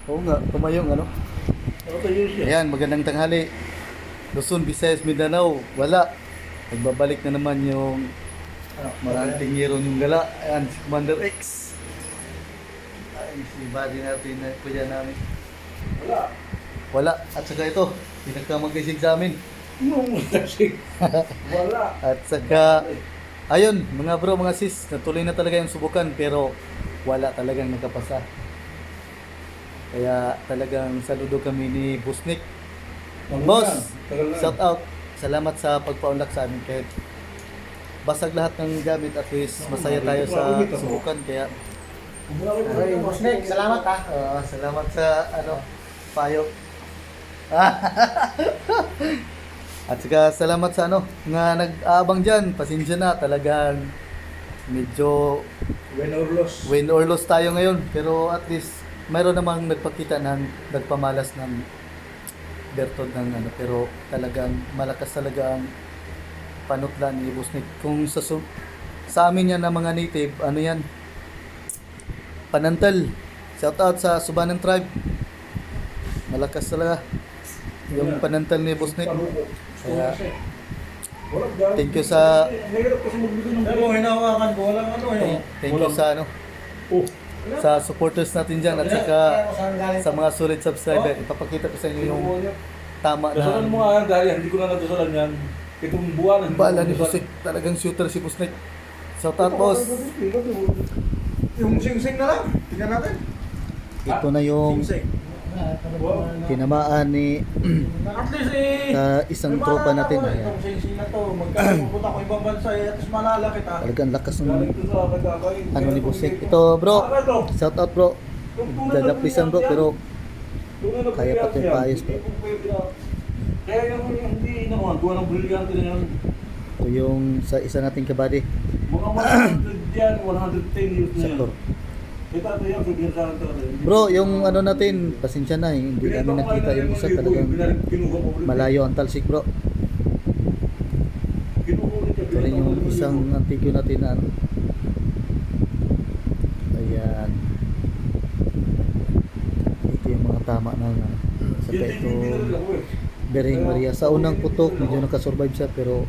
Oo nga, tumayong ano. Nakatayo siya. Ayan, magandang tanghali. Luzon, Visayas, Mindanao, wala. Nagbabalik na naman yung maraming tingero yung gala. Ayan, si Commander X. Ay, si buddy natin na kuya namin. Wala. Wala. At saka ito, pinagkamag-isig sa amin. Nung kasi. Wala. At saka, ayun, mga bro, mga sis, natuloy na talaga yung subukan pero wala talagang nakapasa. Kaya talagang saludo kami ni Busnik. Boss, shout out. Salamat sa pagpaunlak sa amin kahit basag lahat ng gamit at least masaya tayo sa subukan. Kaya Ay, Boss Nick, salamat ha. salamat sa payo. At saka salamat sa nga nag-aabang dyan. Pasensya na talagang medyo win or loss tayo ngayon. Pero at least mayroon namang nagpakita ng nagpamalas ng Bertod ng pero talagang malakas talaga ang panutlan ni Busnik. Kung sa amin yan na mga native, yan? Panantal. Shout out sa Subanan Tribe. Malakas talaga yung panantal ni Busnik. Kaya thank you sa hinawakan ko. Walang thank you sa sa supporters natin dyan at saka sa mga solid subscriber. Ipapakita ko sa inyo yung tama Dasalan mo na nga yan dahil hindi ko na nadasalan yan. Itong buwan. bala ni Busnik. Talagang shooter si Busnik. Shout out, boss. Yung sing-sing na lang, tingnan natin. Ito na yung tinamaan ni At least isang tropa natin. Ayan. Itong sing-sing na to. Magkapunta ko ibang bansa at least malala kita. Talagang lakas ng Galing to sa kagagay. ni Busnik. Ito, bro. Shout out, bro. Dadaplisan, bro, pero kaya pa tayo paayos, bro. Kaya yung hindi naman, gawa ng brilyante na yan. Ito yung sa isa nating kabady. Mga 100 yan, 110 years na yan. Saktor. Ito yan, sabihin sa akin talaga. Bro, yung natin, pasensya na hindi namin nakita yung isa talagang malayo ang talsik, bro. Ito rin yung isang antigyo natin na Ayan. Ito yung mga tama na saka ito Bering Maria. Sa unang putok, medyo nakasurvive siya pero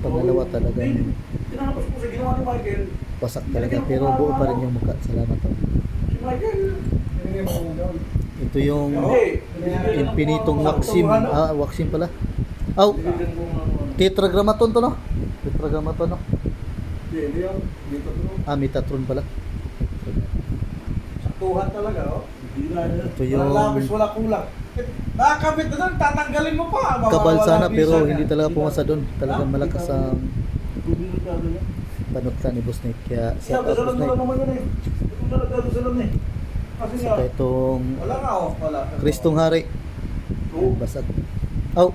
pangalawa talagang Tinapos ko sa ginawa ni Michael. wasak talaga pero buo pa rin yung mukha. Salamat po. Si Michael. Ito yung Infinitong Maxim. Waxim pala. Aw, Tetragrammaton to, no? Tetragrammaton, no? Hindi yan. Dito to. Metatron pala. Saktuhan talaga, oh. Hindi na yan. Ito Walang lapis, yung wala kulang. Nakakabit na doon, tatanggalin mo pa. kabal Mawawala sana visa pero niya. hindi talaga pumasa doon. Talagang malakas ang Guminutado niya. panutlan ni Busnik. Kaya Siya, shout out dasalan mo Busnik. lang naman yun eh. Ito talaga dasalan eh. Kasi nga, Saka itong Wala nga, oh. Wala. Kristong Hari. Oo. Basag. Aw,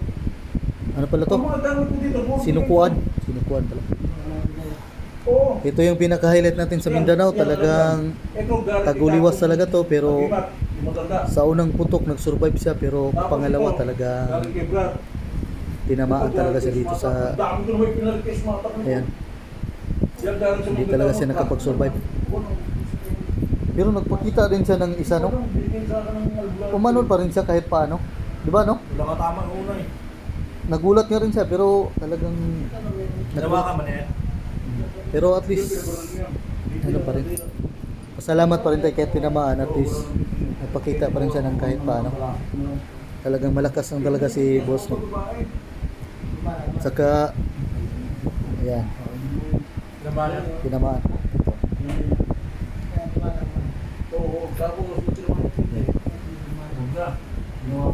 ano pala to? ang mga gamit ko dito, Sinukuan. Sinukuan pala. Oo. Ito yung pinaka-highlight natin sa Mindanao. Talagang taguliwas talaga to pero sa unang putok nag-survive siya pero pangalawa talaga tinamaan talaga siya dito sa ayan. Hindi talaga siya nakapag-survive. Pero nagpakita din siya ng isa umanon pa rin siya kahit paano. Di ba no? Wala ka tama una eh. Nagulat nga rin siya pero talagang Nawa ka man yan. pero at least pa rin. Pasalamat pa rin tayo kahit tinamaan at least nagpakita pa rin siya ng kahit paano. Talagang malakas ang talaga si boss no. Saka ayan, tinamaan.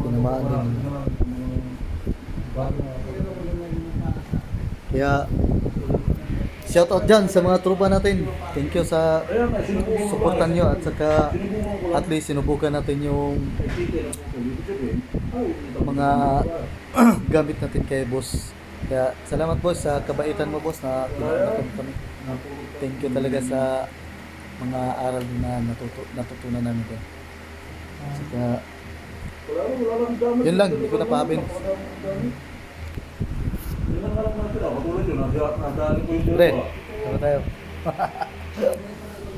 Tinamaan din. Kaya shout out dyan sa mga tropa natin. Thank you sa suportan nyo at saka at least sinubukan natin yung mga gamit natin kay boss. Kaya salamat boss sa kabaitan mo boss na pinagdatan kami. Thank you talaga sa mga aral na natutunan namin din. Saka yun lang, hindi ko napahabin. Pre, tama tayo.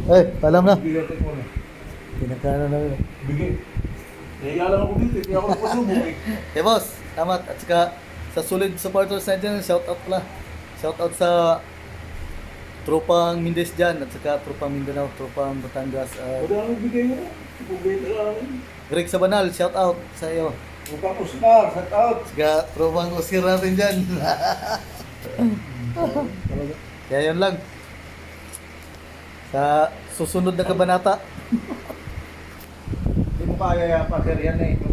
Ay, paalam na. Pinagkano na yun. Bigay. Nahiya lang ako dito, kaya ako nagpasubok eh. Eh boss, tamat. At saka sa solid supporters natin, shout out pala. Shout out sa tropang Mindes dyan, at saka tropang Mindanao, tropang Batangas. Wala nang bigay mo. Bugay na lang. Greg Sabanal, shout out sa iyo. Mukhang Oscar, shout out. Saka tropang Oscar natin dyan. Kaya yun lang. Sa susunod na kabanata, Hindi mo kaya yan, Pader, yan eh.